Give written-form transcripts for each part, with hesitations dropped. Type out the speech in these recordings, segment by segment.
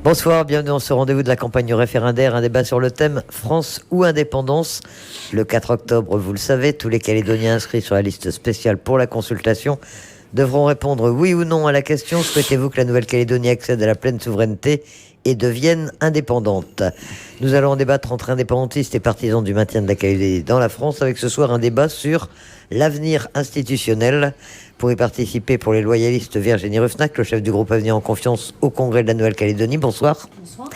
Bonsoir, bienvenue dans ce rendez-vous de la campagne référendaire, un débat sur le thème France ou indépendance. Le 4 octobre, vous le savez, tous les Calédoniens inscrits sur la liste spéciale pour la consultation devront répondre oui ou non à la question: souhaitez-vous que la Nouvelle-Calédonie accède à la pleine souveraineté et devienne indépendante? Nous allons en débattre entre indépendantistes et partisans du maintien de la Calédonie dans la France, avec ce soir un débat sur l'avenir institutionnel. Pour y participer, pour les loyalistes, Virginie Ruffnac, le chef du groupe Avenir en Confiance au Congrès de la Nouvelle-Calédonie. Bonsoir. Bonsoir.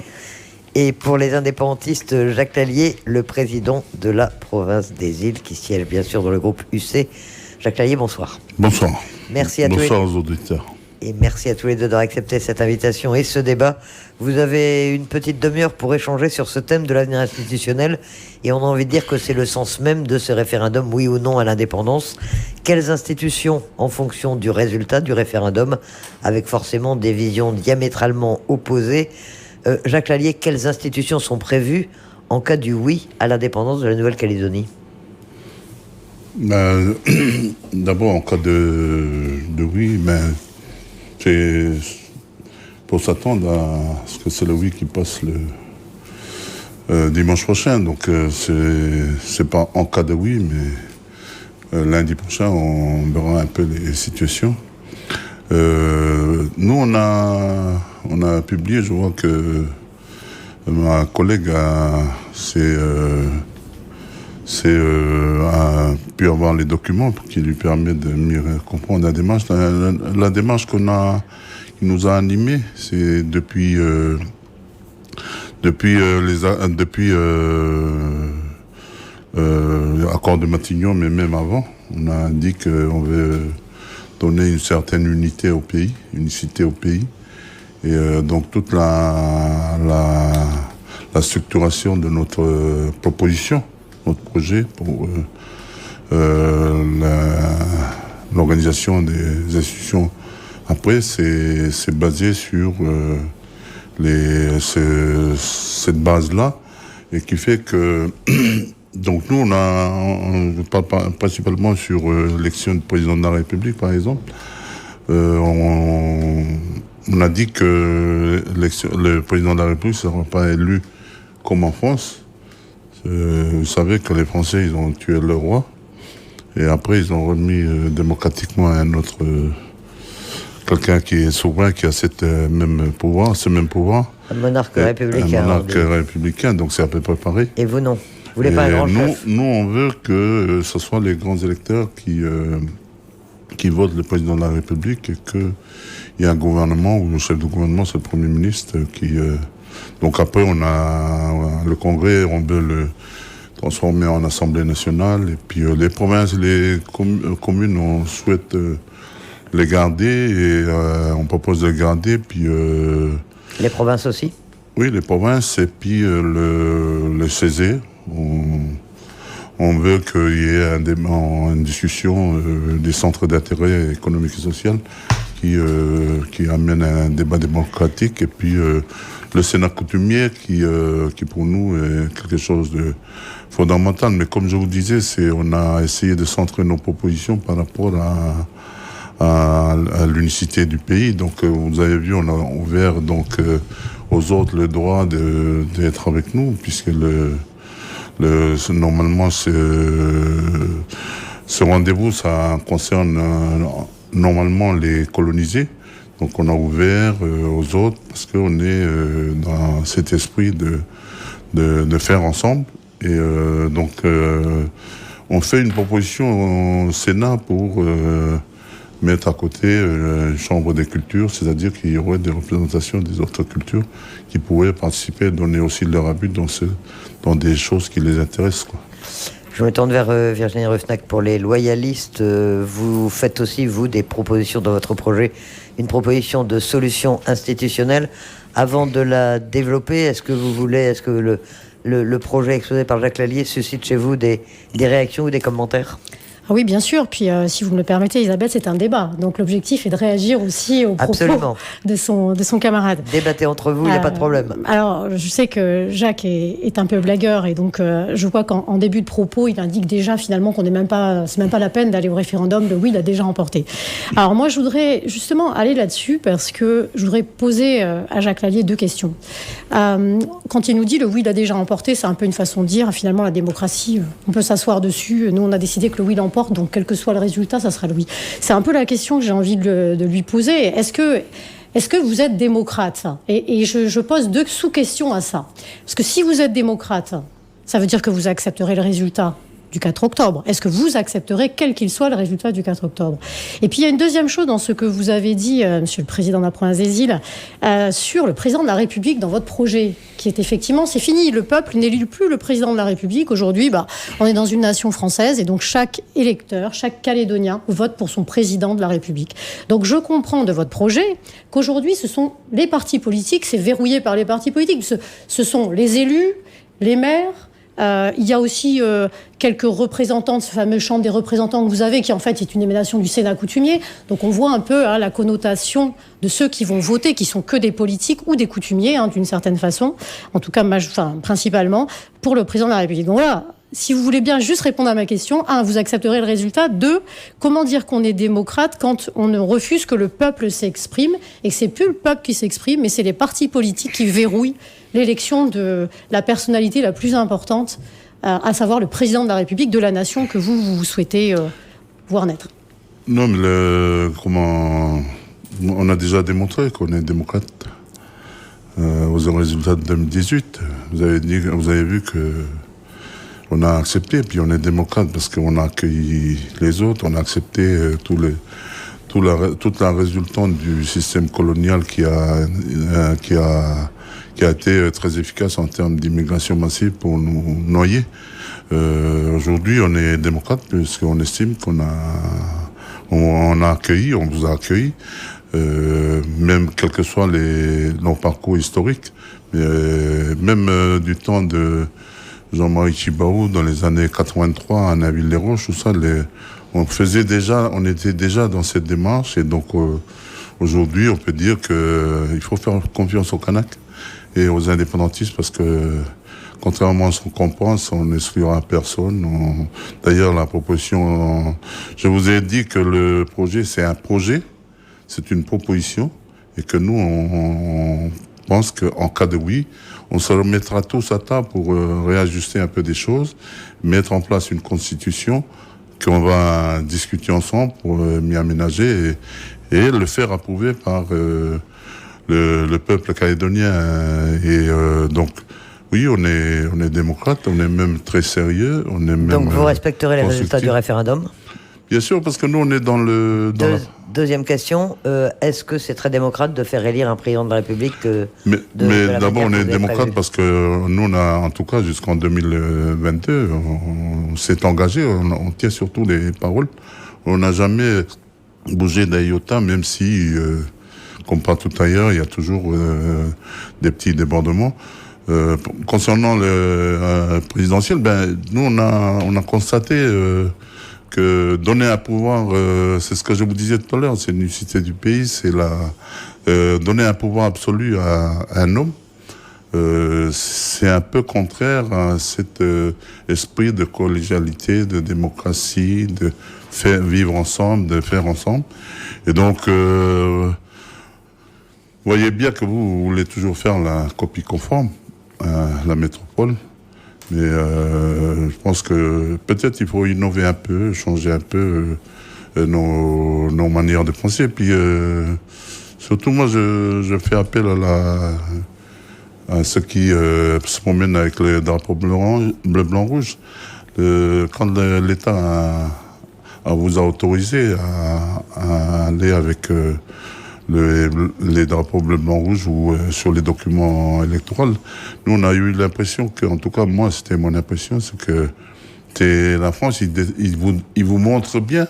Et pour les indépendantistes, Jacques Lallier, le président de la province des Îles, qui siège bien sûr dans le groupe UC. Jacques Lallier, bonsoir. Bonsoir. Merci à bonsoir aux auditeurs. Et merci à tous les deux d'avoir accepté cette invitation et ce débat. Vous avez une petite demi-heure pour échanger sur ce thème de l'avenir institutionnel. Et on a envie de dire que c'est le sens même de ce référendum, oui ou non à l'indépendance. Quelles institutions, en fonction du résultat du référendum, avec forcément des visions diamétralement opposées. Jacques Lallier, quelles institutions sont prévues en cas du oui à l'indépendance de la Nouvelle-Calédonie? D'abord, en cas de oui, c'est pour s'attendre à ce que c'est le oui qui passe le dimanche prochain. Donc, c'est pas en cas de oui, mais lundi prochain, on verra un peu les situations. Nous, on a publié, je vois que ma collègue a pu avoir les documents qui lui permettent de mieux comprendre la démarche. La démarche qui nous a animés, c'est depuis l'accord de Matignon, mais même avant, on a dit qu'on veut donner une certaine unicité au pays. Et donc toute la structuration de notre proposition, notre projet pour l'organisation des institutions. Après, c'est basé sur cette base-là, et qui fait que donc nous on parle principalement sur l'élection du président de la République, par exemple. On a dit que le président de la République ne sera pas élu comme en France. Vous savez que les Français, ils ont tué le roi, et après ils ont remis démocratiquement un autre, quelqu'un qui est souverain, qui a ce même pouvoir. Un monarque républicain. Un monarque républicain, donc c'est à peu près pareil. Et vous non? Vous voulez pas un grand chef? Nous, on veut que ce soit les grands électeurs qui votent le président de la République, et qu'il y ait un gouvernement, où le chef du gouvernement, c'est le Premier ministre, donc après, on a le Congrès, on veut le transformer en Assemblée nationale. Et puis les provinces, les communes, on souhaite les garder, et on propose de les garder. Puis, les provinces aussi? Oui, les provinces, et puis le CESE. On veut qu'il y ait une discussion des centres d'intérêt économique et social qui amène à un débat démocratique. Et puis le Sénat coutumier qui pour nous est quelque chose de fondamental. Mais comme je vous disais, on a essayé de centrer nos propositions par rapport à l'unicité du pays. Donc vous avez vu, on a ouvert donc aux autres le droit d'être avec nous, puisque normalement ce rendez-vous, ça concerne normalement les colonisés. Donc on a ouvert aux autres, parce qu'on est dans cet esprit de faire ensemble. Et donc on fait une proposition au Sénat pour mettre à côté une chambre des cultures, c'est-à-dire qu'il y aurait des représentations des autres cultures qui pourraient participer, donner aussi leur avis dans des choses qui les intéressent, quoi. Je me tourne vers Virginie Ruffnac. Pour les loyalistes, vous faites aussi, vous, des propositions dans votre projet, une proposition de solution institutionnelle. Avant de la développer, est-ce que le projet exposé par Jacques Lallier suscite chez vous des réactions ou des commentaires? Ah oui, bien sûr. Puis, si vous me le permettez, Isabelle, c'est un débat. Donc, l'objectif est de réagir aussi aux propos de son camarade. Débattez entre vous, il n'y a pas de problème. Alors, je sais que Jacques est un peu blagueur. Et donc, je vois qu'en début de propos, il indique déjà, finalement, c'est même pas la peine d'aller au référendum. Le oui, il a déjà emporté. Alors, moi, je voudrais justement aller là-dessus parce que je voudrais poser à Jacques Lallier 2 questions. Quand il nous dit le oui, il a déjà emporté, c'est un peu une façon de dire, finalement, la démocratie, on peut s'asseoir dessus. Nous, on a décidé que le oui l'emporte. Donc, quel que soit le résultat, ça sera le oui. C'est un peu la question que j'ai envie de lui poser. Est-ce que vous êtes démocrate ? Et je pose 2 sous-questions à ça. Parce que si vous êtes démocrate, ça veut dire que vous accepterez le résultat du 4 octobre. Est-ce que vous accepterez, quel qu'il soit, le résultat du 4 octobre ? Et puis, il y a une deuxième chose dans ce que vous avez dit, Monsieur le Président de la Province des Îles, sur le Président de la République dans votre projet, qui est effectivement, c'est fini. Le peuple n'élit plus le Président de la République. Aujourd'hui, on est dans une nation française et donc chaque électeur, chaque Calédonien vote pour son Président de la République. Donc, je comprends de votre projet qu'aujourd'hui, ce sont les partis politiques, c'est verrouillé par les partis politiques. Ce sont les élus, les maires. Il y a aussi quelques représentants de ce fameux chambre des représentants que vous avez, qui en fait est une émanation du Sénat coutumier. Donc on voit un peu la connotation de ceux qui vont voter, qui sont que des politiques ou des coutumiers, d'une certaine façon. En tout cas, principalement pour le président de la République. Donc voilà. Si vous voulez bien juste répondre à ma question, 1, vous accepterez le résultat. 2, comment dire qu'on est démocrate quand on ne refuse que le peuple s'exprime et que c'est plus le peuple qui s'exprime, mais c'est les partis politiques qui verrouillent l'élection de la personnalité la plus importante, à savoir le président de la République de la nation que vous souhaitez voir naître. Non, mais on a déjà démontré qu'on est démocrate aux résultats de 2018. Vous avez vu que on a accepté, puis on est démocrate parce qu'on a accueilli les autres, on a accepté toute la résultante du système colonial qui a été très efficace en termes d'immigration massive pour nous noyer. Aujourd'hui, on est démocrate puisqu'on estime on a accueilli, on vous a accueilli, même quels que soient nos parcours historiques, même du temps de Jean-Marie Tjibaou dans les années 83 à Naville-les-Roches, tout ça, on était déjà dans cette démarche et donc aujourd'hui on peut dire qu'il faut faire confiance aux Kanaks et aux indépendantistes parce que contrairement à ce qu'on pense, on n'exclura personne. D'ailleurs, la proposition, je vous ai dit que le projet, c'est un projet, c'est une proposition et que nous, on pense qu'en cas de oui, on se remettra tous à table pour réajuster un peu des choses, mettre en place une constitution qu'on va discuter ensemble pour m'y aménager et le faire approuver par le peuple calédonien. Donc, oui, on est démocrate, on est même très sérieux. Donc vous respecterez les résultats du référendum ? Bien sûr, parce que nous, on est dans Deuxième question, est-ce que c'est très démocrate de faire élire un président de la République Mais d'abord, on est démocrate parce que nous, on a, en tout cas, jusqu'en 2022, on s'est engagé, on tient surtout les paroles. On n'a jamais bougé d'un iota, même si, comme partout ailleurs, il y a toujours des petits débordements. Concernant le présidentiel, nous, on a constaté que donner un pouvoir, c'est ce que je vous disais tout à l'heure, c'est l'unicité du pays, c'est donner un pouvoir absolu à un homme. C'est un peu contraire à cet esprit de collégialité, de démocratie, de faire vivre ensemble, de faire ensemble. Et donc, vous voyez bien que vous voulez toujours faire la copie conforme à la métropole. Mais je pense que peut-être il faut innover un peu, changer un peu nos manières de penser. Et puis surtout, moi, je fais appel à ceux qui se promènent avec le drapeau bleu, blanc, rouge. Quand l'État vous a autorisé à aller avec les drapeaux bleu, blanc, rouge ou sur les documents électoraux. Nous, on a eu l'impression que, en tout cas, moi, c'était mon impression, c'est que la France, il vous montre bien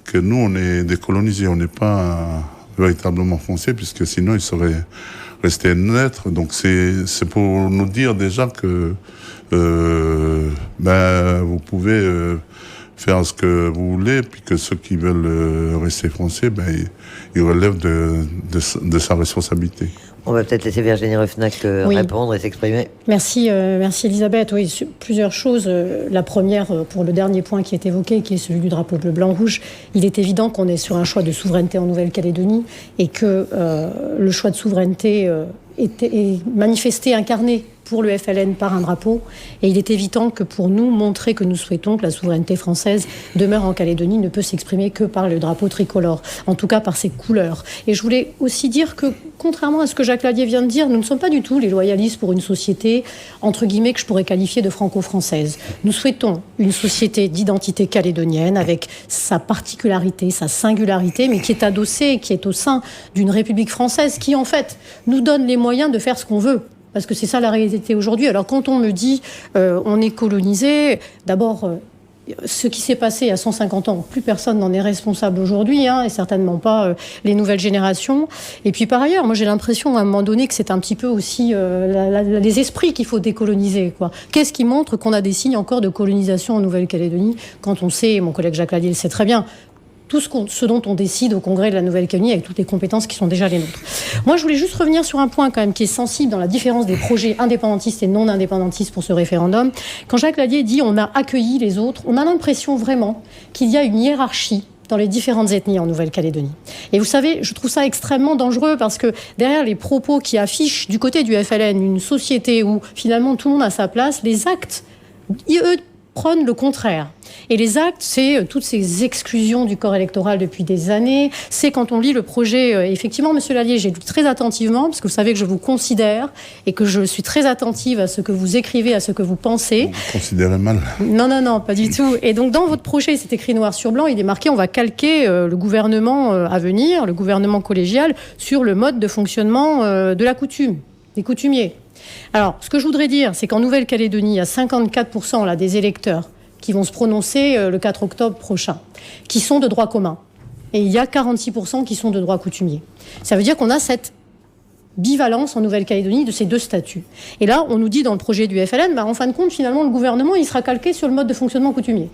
que nous, on est décolonisés, on n'est pas véritablement français, puisque sinon, il serait resté neutre. Donc, c'est pour nous dire déjà que vous pouvez faire ce que vous voulez, puis que ceux qui veulent rester français, ils relèvent de sa responsabilité. On va peut-être laisser Virginie Ruffnac répondre et s'exprimer. Merci Elisabeth. Oui, plusieurs choses. La première, pour le dernier point qui est évoqué, qui est celui du drapeau bleu, blanc, rouge, il est évident qu'on est sur un choix de souveraineté en Nouvelle-Calédonie et que le choix de souveraineté est manifesté, incarné pour le FLN par un drapeau. Et il est évident que pour nous, montrer que nous souhaitons que la souveraineté française demeure en Calédonie ne peut s'exprimer que par le drapeau tricolore, en tout cas par ses couleurs. Et je voulais aussi dire que, contrairement à ce que Jacques Lallier vient de dire, nous ne sommes pas du tout les loyalistes pour une société, entre guillemets, que je pourrais qualifier de franco-française. Nous souhaitons une société d'identité calédonienne avec sa particularité, sa singularité, mais qui est adossée, qui est au sein d'une République française qui, en fait, nous donne les moyens de faire ce qu'on veut. Parce que c'est ça la réalité aujourd'hui. Alors quand on me dit on est colonisé, d'abord ce qui s'est passé il y a 150 ans, plus personne n'en est responsable aujourd'hui, et certainement pas les nouvelles générations. Et puis par ailleurs, moi j'ai l'impression à un moment donné que c'est un petit peu aussi les esprits qu'il faut décoloniser, quoi. Qu'est-ce qui montre qu'on a des signes encore de colonisation en Nouvelle-Calédonie quand on sait, mon collègue Jacques Lallier le sait très bien, tout ce dont on décide au Congrès de la Nouvelle-Calédonie avec toutes les compétences qui sont déjà les nôtres. Moi, je voulais juste revenir sur un point quand même qui est sensible dans la différence des projets indépendantistes et non indépendantistes pour ce référendum. Quand Jacques Lallier dit on a accueilli les autres, on a l'impression vraiment qu'il y a une hiérarchie dans les différentes ethnies en Nouvelle-Calédonie. Et vous savez, je trouve ça extrêmement dangereux parce que derrière les propos qui affichent du côté du FLN une société où finalement tout le monde a sa place, les actes, eux, prônent le contraire. Et les actes, c'est toutes ces exclusions du corps électoral depuis des années. C'est quand on lit le projet, effectivement, Monsieur Lallier, j'ai lu très attentivement, parce que vous savez que je vous considère et que je suis très attentive à ce que vous écrivez, à ce que vous pensez. Vous considérez mal? Non, pas du tout. Et donc, dans votre projet, c'est écrit noir sur blanc, il est marqué, on va calquer le gouvernement à venir, le gouvernement collégial, sur le mode de fonctionnement de la coutume, des coutumiers. Alors, ce que je voudrais dire, c'est qu'en Nouvelle-Calédonie, il y a 54% là, des électeurs qui vont se prononcer le 4 octobre prochain, qui sont de droit commun. Et il y a 46% qui sont de droit coutumier. Ça veut dire qu'on a cette bivalence en Nouvelle-Calédonie de ces deux statuts. Et là, on nous dit dans le projet du FLN, en fin de compte, finalement, le gouvernement, il sera calqué sur le mode de fonctionnement coutumier.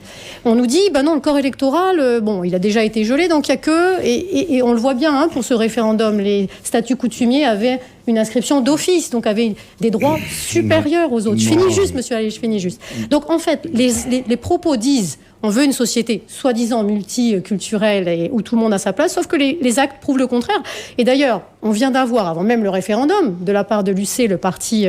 On nous dit, non, le corps électoral, il a déjà été gelé, donc il n'y a que... Et on le voit bien, pour ce référendum, les statuts coutumiers avaient une inscription d'office, donc avaient des droits supérieurs aux autres. Je finis juste, monsieur Allais, je finis juste. Donc, en fait, les propos disent... On veut une société soi-disant multiculturelle et où tout le monde a sa place, sauf que les actes prouvent le contraire. Et d'ailleurs, on vient d'avoir, avant même le référendum, de la part de l'UC, le parti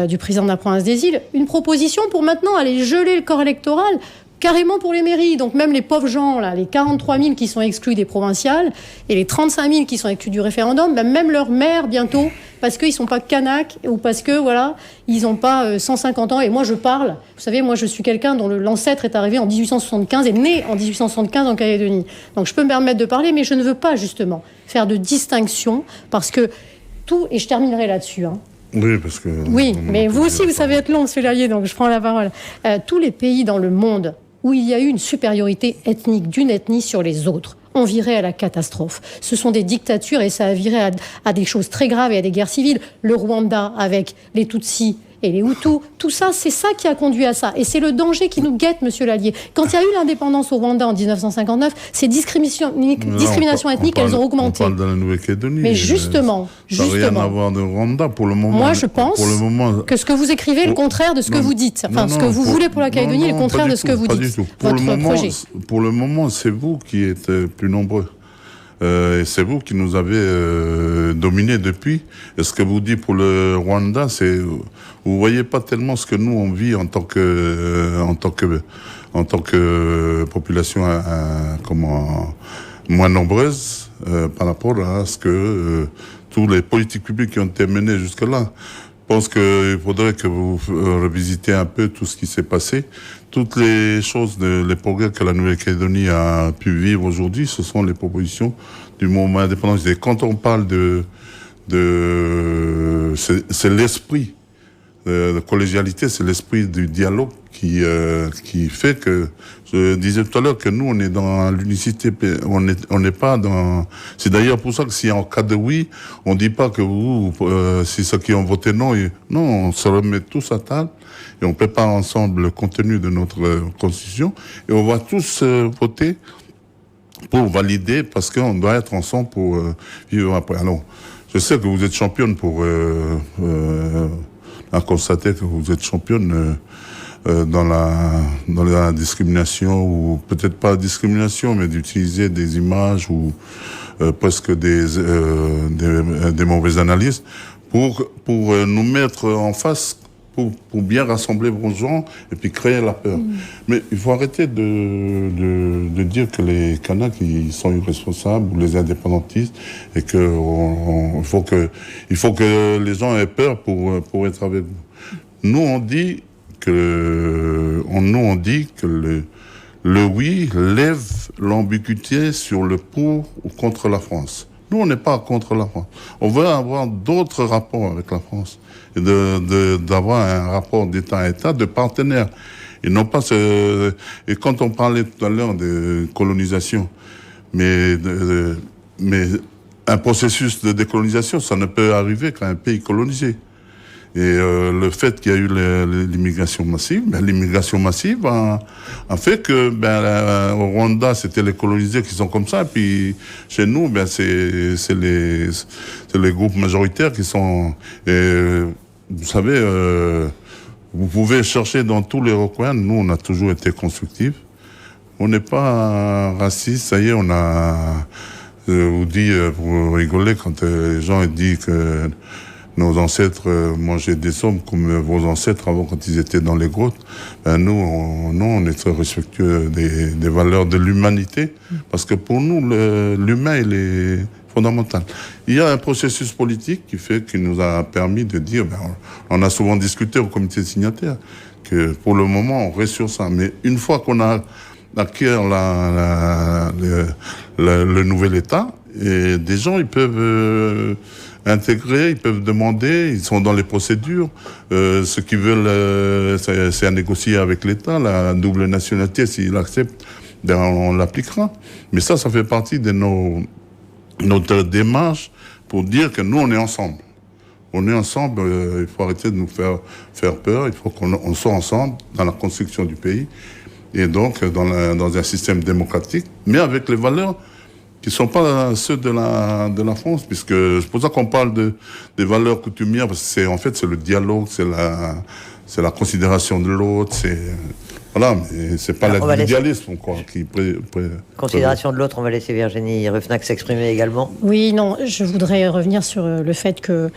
du président de la province des îles, une proposition pour maintenant aller geler le corps électoral carrément pour les mairies. Donc même les pauvres gens, là, les 43 000 qui sont exclus des provinciales et les 35 000 qui sont exclus du référendum, même leur maire bientôt, parce qu'ils ne sont pas Kanak ou parce que, voilà, ils n'ont pas 150 ans. Et moi, je parle, vous savez, moi, je suis quelqu'un dont l'ancêtre est arrivé en 1875 et né en 1875 en Calédonie. Donc je peux me permettre de parler, mais je ne veux pas, justement, faire de distinction parce que tout, et je terminerai là-dessus, Oui, parce que... Oui, mais vous aussi, vous savez être long, monsieur Lallier, donc je prends la parole. Tous les pays dans le monde où il y a eu une supériorité ethnique d'une ethnie sur les autres, on virait à la catastrophe. Ce sont des dictatures et ça a viré à des choses très graves et à des guerres civiles. Le Rwanda avec les Tutsis et les Hutus, tout ça, c'est ça qui a conduit à ça. Et c'est le danger qui nous guette, monsieur Lallier. Quand il y a eu l'indépendance au Rwanda en 1959, ces discriminations ethniques, elles ont augmenté. On parle de la Nouvelle-Calédonie. Mais justement. Ça n'a rien à voir de Rwanda pour le moment. Moi, je pense que ce que vous écrivez est le contraire de ce que vous dites. Enfin, ce que vous voulez pour la Calédonie est le contraire de ce que vous dites. Pas du tout. Pour le moment, c'est vous qui êtes plus nombreux. Et c'est vous qui nous avez dominés depuis. Et ce que vous dites pour le Rwanda, c'est vous voyez pas tellement ce que nous on vit en tant que population moins nombreuse par rapport à ce que tous les politiques publiques qui ont été menées jusque-là. Je pense qu'il faudrait que vous revisitez un peu tout ce qui s'est passé. Toutes les choses, les progrès que la Nouvelle-Calédonie a pu vivre aujourd'hui, ce sont les propositions du mouvement indépendantiste. Et quand on parle c'est l'esprit de collégialité, c'est l'esprit du dialogue qui fait que, je disais tout à l'heure que nous, on est dans l'unicité, on n'est pas dans, c'est d'ailleurs pour ça que si en cas de oui, on dit pas que vous, c'est ceux qui ont voté non, non, on se remet tous à table et on prépare ensemble le contenu de notre constitution et on va tous voter pour valider parce qu'on doit être ensemble pour vivre après. Alors, je sais que vous êtes championne pour à constater que vous êtes championne dans la discrimination, ou peut-être pas discrimination, mais d'utiliser des images ou presque des mauvaises analyses pour nous mettre en face, pour bien rassembler vos gens et puis créer la peur. Mais il faut arrêter de dire que les Kanaks ils sont irresponsables ou les indépendantistes et que il faut que les gens aient peur pour être avec vous. Nous on dit que le oui lève l'ambiguïté sur le pour ou contre la France. Nous, on n'est pas contre la France. On veut avoir d'autres rapports avec la France et d'avoir un rapport d'État à État, de partenaires. Et non pas et quand on parlait tout à l'heure de colonisation, mais un processus de décolonisation, ça ne peut arriver qu'à un pays colonisé. Et le fait qu'il y a eu l'immigration massive, l'immigration massive a fait que au Rwanda c'était les colonisés qui sont comme ça, et puis chez nous c'est les groupes majoritaires qui sont. Et, vous savez, vous pouvez chercher dans tous les recoins. Nous on a toujours été constructifs. On n'est pas raciste. Ça y est, on a. Je vous dis pour rigoler quand les gens disent que nos ancêtres mangeaient des hommes comme vos ancêtres avant quand ils étaient dans les grottes. Nous, on est très respectueux des valeurs de l'humanité parce que pour nous, l'humain, il est fondamental. Il y a un processus politique qui nous a permis de dire, on a souvent discuté au comité signataire, que pour le moment, on reste sur ça. Mais une fois qu'on a acquiert le nouvel État, et des gens, ils peuvent intégrer, ils peuvent demander, ils sont dans les procédures. Ce qu'ils veulent, c'est à négocier avec l'État, la double nationalité, s'ils l'acceptent, on l'appliquera. Mais ça fait partie de notre démarche pour dire que nous, on est ensemble. On est ensemble, il faut arrêter de nous faire peur, il faut qu'on soit ensemble dans la construction du pays, et donc dans un système démocratique, mais avec les valeurs qui ne sont pas ceux de la France, puisque c'est pour ça qu'on parle des valeurs coutumières, parce que c'est le dialogue, c'est la considération de l'autre, voilà, mais c'est pas l'individualisme qui considération de l'autre. On va laisser Virginie Ruffnac s'exprimer également. Oui, non, je voudrais revenir sur le fait que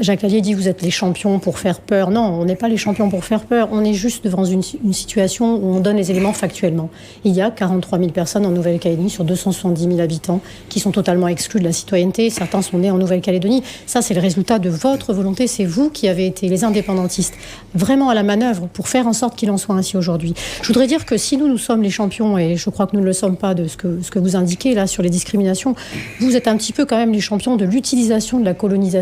Jacques Lallier dit vous êtes les champions pour faire peur. Non, on n'est pas les champions pour faire peur. On est juste devant une situation où on donne les éléments factuellement. Il y a 43 000 personnes en Nouvelle-Calédonie sur 270 000 habitants qui sont totalement exclus de la citoyenneté. Certains sont nés en Nouvelle-Calédonie. Ça, c'est le résultat de votre volonté. C'est vous qui avez été les indépendantistes vraiment à la manœuvre pour faire en sorte qu'il en soit ainsi aujourd'hui. Je voudrais dire que si nous sommes les champions, et je crois que nous ne le sommes pas de ce que vous indiquez là sur les discriminations, vous êtes un petit peu quand même les champions de l'utilisation de la colonisation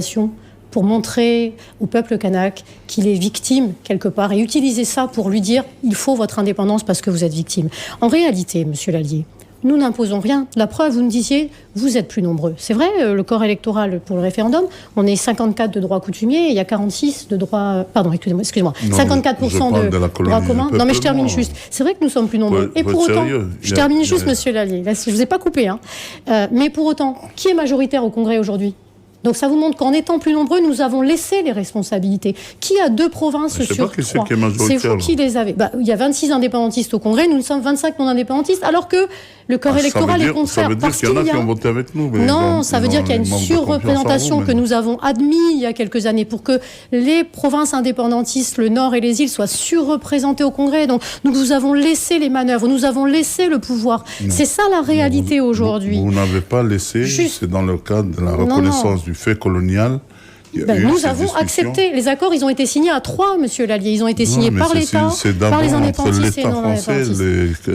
pour montrer au peuple kanak qu'il est victime quelque part et utiliser ça pour lui dire il faut votre indépendance parce que vous êtes victime. En réalité, monsieur Lallier, nous n'imposons rien. La preuve, vous me disiez, vous êtes plus nombreux. C'est vrai, le corps électoral pour le référendum, on est 54 de droits coutumiers et il y a 46 de droits... Pardon, excusez-moi. 54% de droits communs. Non, mais je termine juste. C'est vrai que nous sommes plus nombreux. Et pour autant... Je termine juste, monsieur Lallier. Là, je ne vous ai pas coupé. Mais pour autant, qui est majoritaire au Congrès aujourd'hui ? Donc ça vous montre qu'en étant plus nombreux, nous avons laissé les responsabilités. Qui a 2 provinces sur 3 ? C'est vous qui les avez. Il y a 26 indépendantistes au Congrès, nous sommes 25 non-indépendantistes, alors que le corps électoral est contraire. Ça veut dire qu'il y en a qui ont voté avec nous. Non, ça veut dire qu'il y a une surreprésentation que nous avons admis il y a quelques années pour que les provinces indépendantistes, le Nord et les îles, soient surreprésentées au Congrès. Donc nous vous avons laissé les manœuvres, nous avons laissé le pouvoir. Non. C'est ça la réalité aujourd'hui. Vous n'avez pas laissé, c'est dans le cadre de la reconnaissance du fait colonial Nous avons accepté. Les accords, ils ont été signés à 3, monsieur Lallier. Ils ont été signés par l'État, par les indépendantistes et non indépendantistes.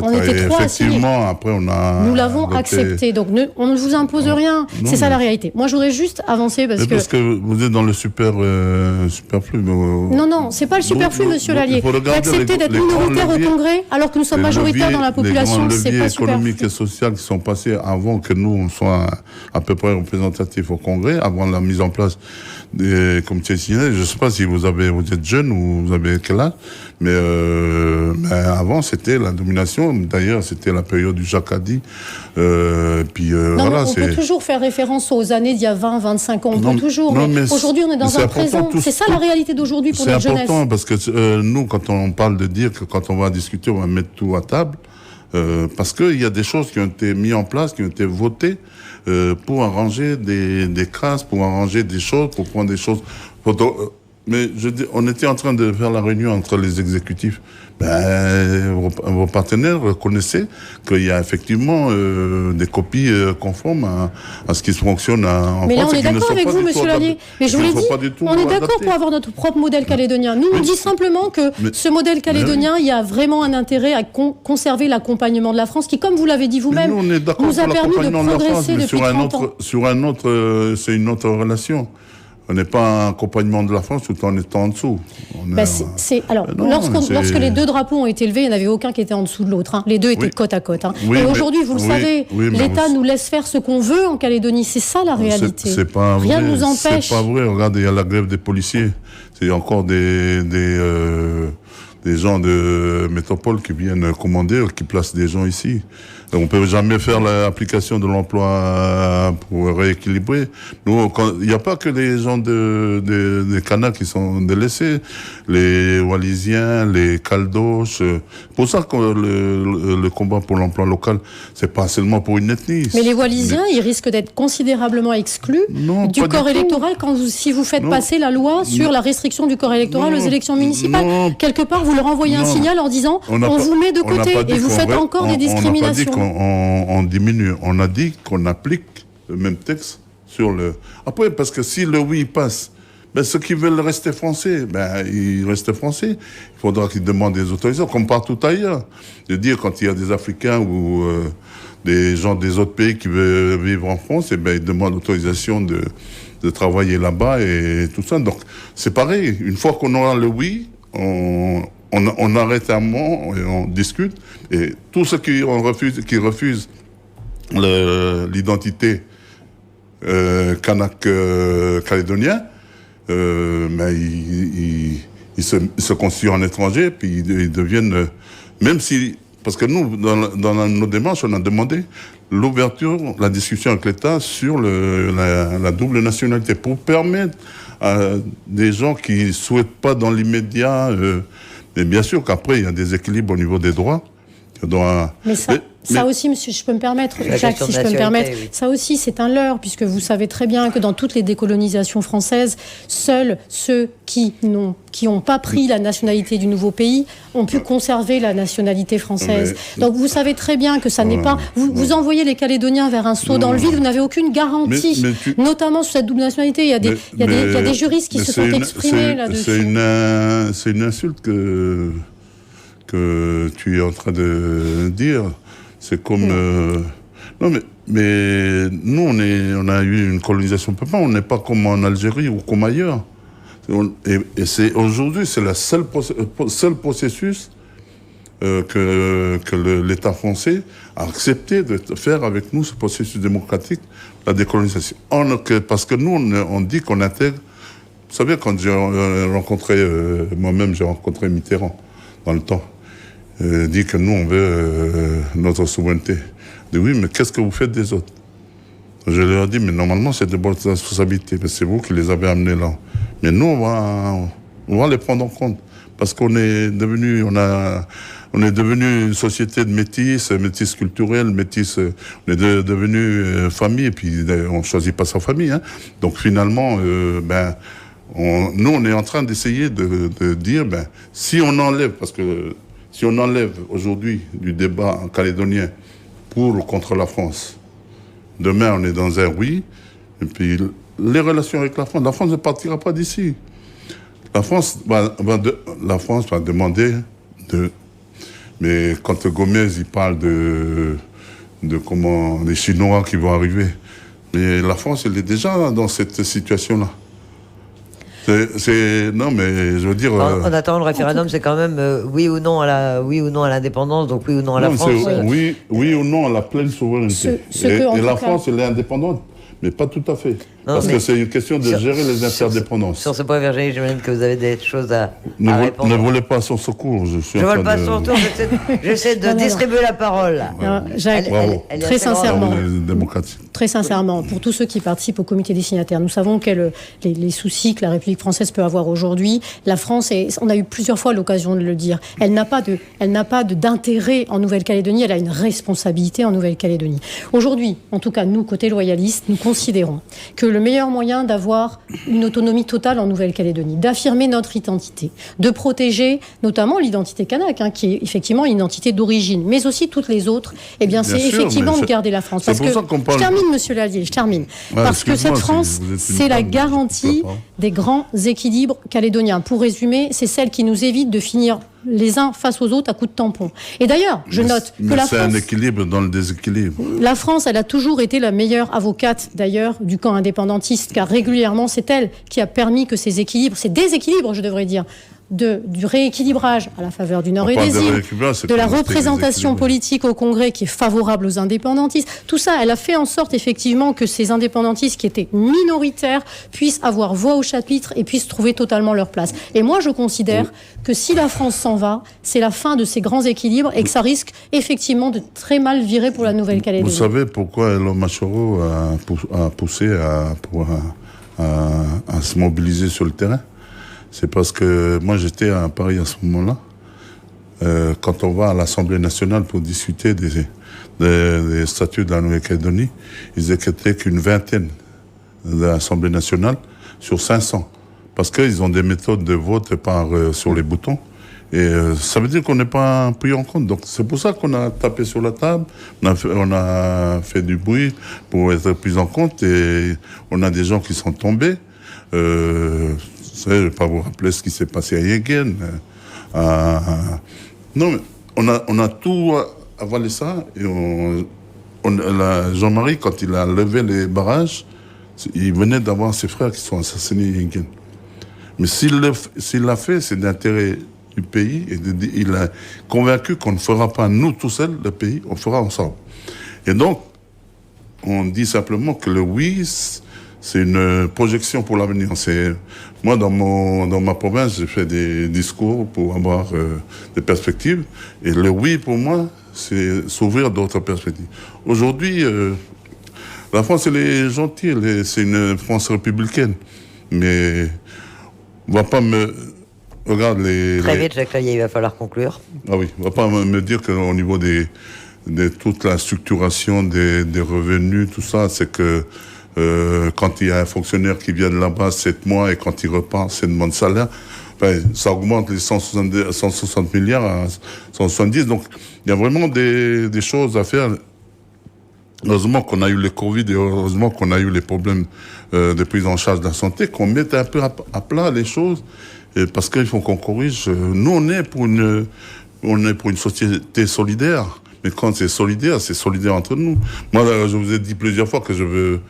On était 3 à signer. Après, nous l'avons accepté. Donc, on ne vous impose rien. C'est ça la réalité. Moi, je voudrais juste avancer parce que vous êtes dans le superflu. Non, c'est pas le superflu, monsieur Lallier. Accepter d'être minoritaire au Congrès alors que nous sommes majoritaires dans la population, c'est pas superflu. Les leviers économiques et sociaux qui sont passés avant que nous, on soit à peu près représentatifs au Congrès, avant la mise en place des comités signés. Je ne sais pas si vous êtes jeune ou vous avez quel âge, mais avant c'était la domination. D'ailleurs, c'était la période du Jacadi. On peut toujours faire référence aux années d'il y a 20, 25 ans. On peut toujours. Mais aujourd'hui, on est dans un présent. C'est ça la réalité d'aujourd'hui pour notre jeunesse. C'est important parce que nous, quand on parle de dire que quand on va discuter, on va mettre tout à table. Parce qu'il y a des choses qui ont été mises en place, qui ont été votées pour arranger des crasses, pour arranger des choses, pour prendre des choses. Mais on était en train de faire la réunion entre les exécutifs. Vos partenaires reconnaissaient qu'il y a effectivement des copies conformes à ce qui fonctionne en France. Mais là, on est d'accord avec vous, monsieur Lallier. Mais je vous l'ai dit, on est d'accord pour avoir notre propre modèle calédonien. Nous, on dit simplement que ce modèle calédonien, il y a vraiment un intérêt à conserver l'accompagnement de la France, qui, comme vous l'avez dit vous-même, nous a permis de progresser depuis 30 ans. C'est une autre relation. On n'est pas un accompagnement de la France tout en étant en dessous. Lorsque les deux drapeaux ont été élevés, il n'y en avait aucun qui était en dessous de l'autre. Les deux étaient côte à côte. Et aujourd'hui, vous le savez, l'État nous laisse faire ce qu'on veut en Calédonie. C'est ça la réalité. Rien ne nous empêche. C'est pas vrai. Regardez, il y a la grève des policiers. C'est encore des gens de métropole qui viennent commander, qui placent des gens ici. On ne peut jamais faire l'application de l'emploi pour rééquilibrer. Nous, il n'y a pas que les gens des Kanaks qui sont délaissés, les Wallisiens, les Caldoches. C'est pour ça que le combat pour l'emploi local, c'est pas seulement pour une ethnie. Mais les Wallisiens, ils risquent d'être considérablement exclus du corps électoral si vous faites passer la loi sur la restriction du corps électoral aux élections municipales. Quelque part, vous leur envoyez un signal en disant on vous met de côté et vous faites encore des discriminations. On diminue. On a dit qu'on applique le même texte sur le... Après, parce que si le oui passe, ceux qui veulent rester français, ils restent français. Il faudra qu'ils demandent des autorisations, comme partout ailleurs. Je veux dire, quand il y a des Africains ou des gens des autres pays qui veulent vivre en France, ils demandent l'autorisation de travailler là-bas et tout ça. Donc, c'est pareil. Une fois qu'on aura le oui, on arrête un moment et on discute. Et tous ceux qui refusent l'identité kanak calédonien, ils se constituent en étrangers, puis ils deviennent... même si... Parce que nous, dans nos démarches, on a demandé l'ouverture, la discussion avec l'État sur la double nationalité, pour permettre à des gens qui ne souhaitent pas dans l'immédiat... mais bien sûr qu'après, il y a des équilibres au niveau des droits. Ça aussi, monsieur, je peux me permettre, Jacques, si je peux me permettre, ça aussi, c'est un leurre, puisque vous savez très bien que dans toutes les décolonisations françaises, seuls ceux qui n'ont pas pris la nationalité du nouveau pays ont pu conserver la nationalité française. Donc vous savez très bien que ça n'est pas... Vous envoyez les Calédoniens vers un saut dans le vide, vous n'avez aucune garantie, notamment sur cette double nationalité. Il y a des juristes qui se sont exprimés là-dessus. C'est une insulte que tu es en train de dire. C'est comme... Non, mais nous, on a eu une colonisation. On n'est pas comme en Algérie ou comme ailleurs. Et c'est aujourd'hui, c'est le seul processus que l'État français a accepté de faire avec nous, ce processus démocratique, la décolonisation. Parce que nous, on dit qu'on intègre... Vous savez, quand j'ai rencontré... moi-même, j'ai rencontré Mitterrand dans le temps. Dit que nous, on veut notre souveraineté. Je dis oui, mais qu'est-ce que vous faites des autres? Je leur ai dit, mais normalement, c'est de votre responsabilité. C'est vous qui les avez amenés là. Mais nous, on va les prendre en compte. Parce qu'on est devenu, on est devenu une société de métis culturelle, on est devenu famille, et puis on ne choisit pas sa famille. Hein. Donc finalement, nous, on est en train d'essayer de dire, si on enlève, parce que si on enlève aujourd'hui du débat en calédonien pour ou contre la France, demain on est dans un oui, et puis les relations avec la France ne partira pas d'ici. La France va demander mais quand Gomez il parle de des Chinois qui vont arriver, mais la France elle est déjà dans cette situation-là. Non, mais je veux dire. En attendant le référendum, c'est quand même oui ou non à l'indépendance, donc oui ou non à la France. Oui ou non à la pleine souveraineté. Et la France, elle est indépendante, mais pas tout à fait. Non, parce que c'est une question de gérer les interdépendances. Sur ce point, Virginie, j'imagine que vous avez des choses à répondre. Ne volez pas son secours. Je ne vole pas son tour, j'essaie de distribuer la parole. Jacques, très sincèrement. Très sincèrement, pour tous ceux qui participent au comité des signataires, nous savons quels les soucis que la République française peut avoir aujourd'hui. La France, on a eu plusieurs fois l'occasion de le dire, elle n'a pas d'intérêt en Nouvelle-Calédonie, elle a une responsabilité en Nouvelle-Calédonie. Aujourd'hui, en tout cas, nous, côté loyalistes, nous considérons que le meilleur moyen d'avoir une autonomie totale en Nouvelle-Calédonie, d'affirmer notre identité, de protéger notamment l'identité kanak, qui est effectivement une identité d'origine, mais aussi toutes les autres, c'est effectivement de garder la France. Parce que, je termine, monsieur Lallier, parce que cette France, c'est la garantie des grands équilibres calédoniens. Pour résumer, c'est celle qui nous évite de finir les uns face aux autres à coups de tampon. Et d'ailleurs, je note que la France... c'est un équilibre dans le déséquilibre. La France, elle a toujours été la meilleure avocate, d'ailleurs, du camp indépendantiste, car régulièrement, c'est elle qui a permis que ces déséquilibres, je devrais dire, du rééquilibrage à la faveur du Nord et des îles, de la représentation politique au Congrès qui est favorable aux indépendantistes. Tout ça, elle a fait en sorte effectivement que ces indépendantistes qui étaient minoritaires puissent avoir voix au chapitre et puissent trouver totalement leur place. Et moi, je considère que si la France s'en va, c'est la fin de ces grands équilibres et que ça risque effectivement de très mal virer pour la Nouvelle-Calédonie. Vous savez pourquoi Elon Machoro a poussé à se mobiliser sur le terrain? C'est parce que moi j'étais à Paris à ce moment-là. Quand on va à l'Assemblée nationale pour discuter des statuts de la Nouvelle-Calédonie, ils n'étaient qu'une vingtaine de l'Assemblée nationale sur 500. Parce qu'ils ont des méthodes de vote sur les boutons. Et ça veut dire qu'on n'est pas pris en compte. Donc c'est pour ça qu'on a tapé sur la table, on a fait du bruit pour être pris en compte. Et on a des gens qui sont tombés. Je ne vais pas vous rappeler ce qui s'est passé à Yegen. Non, mais on a tout avalé ça. Et Jean-Marie, quand il a levé les barrages, il venait d'avoir ses frères qui sont assassinés à Yegen. Mais s'il l'a fait, c'est d'intérêt du pays. Et il a convaincu qu'on ne fera pas nous tout seuls le pays, on le fera ensemble. Et donc, on dit simplement que le oui... c'est une projection pour l'avenir. Moi, dans ma province, j'ai fait des discours pour avoir des perspectives. Et le oui, pour moi, c'est s'ouvrir d'autres perspectives. Aujourd'hui, la France, elle est gentille. C'est une France républicaine. Mais on va pas me... Regarde Très vite, Jacques Lallier, il va falloir conclure. Ah oui, on va pas me dire qu'au niveau de toute la structuration des revenus, tout ça, c'est que quand il y a un fonctionnaire qui vient de là-bas 7 mois et quand il repart, c'est une demande de salaire, ça augmente les 160 milliards à 170. Donc, il y a vraiment des choses à faire. Heureusement qu'on a eu le Covid et heureusement qu'on a eu les problèmes de prise en charge de la santé, qu'on mette un peu à plat les choses, parce qu'il faut qu'on corrige. Nous, on est pour une société solidaire. Mais quand c'est solidaire entre nous. Moi, je vous ai dit plusieurs fois que je veux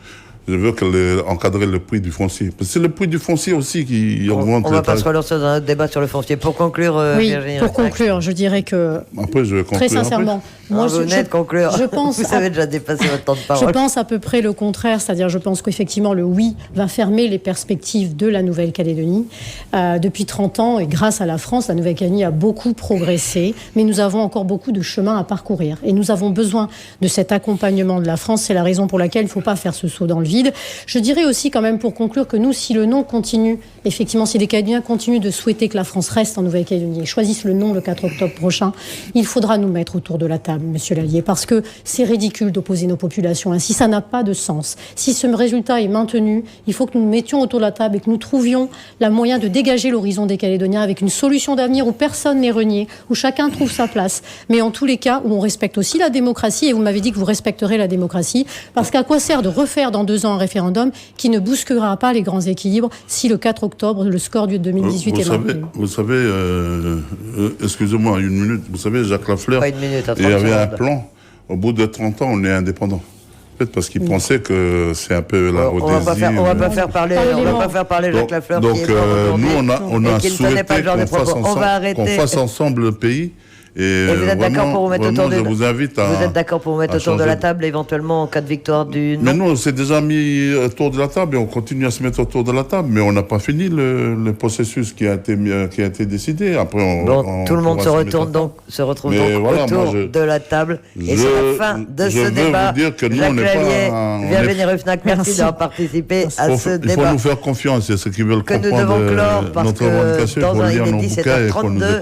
encadrer le prix du foncier. Parce que c'est le prix du foncier aussi qui augmente. On va pas se relancer dans un autre débat sur le foncier. Pour conclure, Virginie. Pour conclure, je dirais que... Après, je vais conclure. Très sincèrement. Moi, vous venez de conclure. Je pense vous avez déjà dépassé votre temps de parole. Je pense à peu près le contraire. C'est-à-dire, je pense qu'effectivement, le oui va fermer les perspectives de la Nouvelle-Calédonie. Depuis 30 ans, et grâce à la France, la Nouvelle-Calédonie a beaucoup progressé. Mais nous avons encore beaucoup de chemin à parcourir. Et nous avons besoin de cet accompagnement de la France. C'est la raison pour laquelle il ne faut pas faire ce saut dans le vide. Je dirais aussi quand même pour conclure que nous, si le non continue, effectivement, si les Calédoniens continuent de souhaiter que la France reste en Nouvelle-Calédonie et choisissent le non le 4 octobre prochain, il faudra nous mettre autour de la table. Monsieur Lallier, parce que c'est ridicule d'opposer nos populations ainsi, ça n'a pas de sens. Si ce résultat est maintenu, il faut que nous nous mettions autour de la table et que nous trouvions le moyen de dégager l'horizon des Calédoniens avec une solution d'avenir où personne n'est renié, où chacun trouve sa place, mais en tous les cas où on respecte aussi la démocratie, et vous m'avez dit que vous respecterez la démocratie, parce qu'à quoi sert de refaire dans 2 ans un référendum qui ne bousculera pas les grands équilibres si le 4 octobre, le score du 2018 est maintenu. Vous savez, excusez-moi, une minute, vous savez, Jacques Lafleur, Pas une minute, il y avait un plan, au bout de 30 ans, on est indépendant. Peut-être parce qu'il pensait que c'est un peu la Rhodésie. On va pas faire parler Jacques Lafleur. Donc, nous, on a souhaité qu'on fasse arrêter. Ensemble le pays. Et vous êtes d'accord pour vous mettre autour de vous invite à. Vous êtes d'accord pour vous mettre autour de la table, éventuellement en cas de victoire du non? Mais nous, on s'est déjà mis autour de la table et on continue à se mettre autour de la table, mais on n'a pas fini le processus qui a été décidé. Après, tout le monde se retrouve donc autour de la table. Et c'est la fin de ce débat. Je veux vous dire que nous, on n'est pas. Virginie Ruffnac, merci d'avoir participé à ce débat. Il faut nous faire confiance, c'est ce qu'ils veulent comprendre. Que nous devons clore parce notre que dans un 17h32.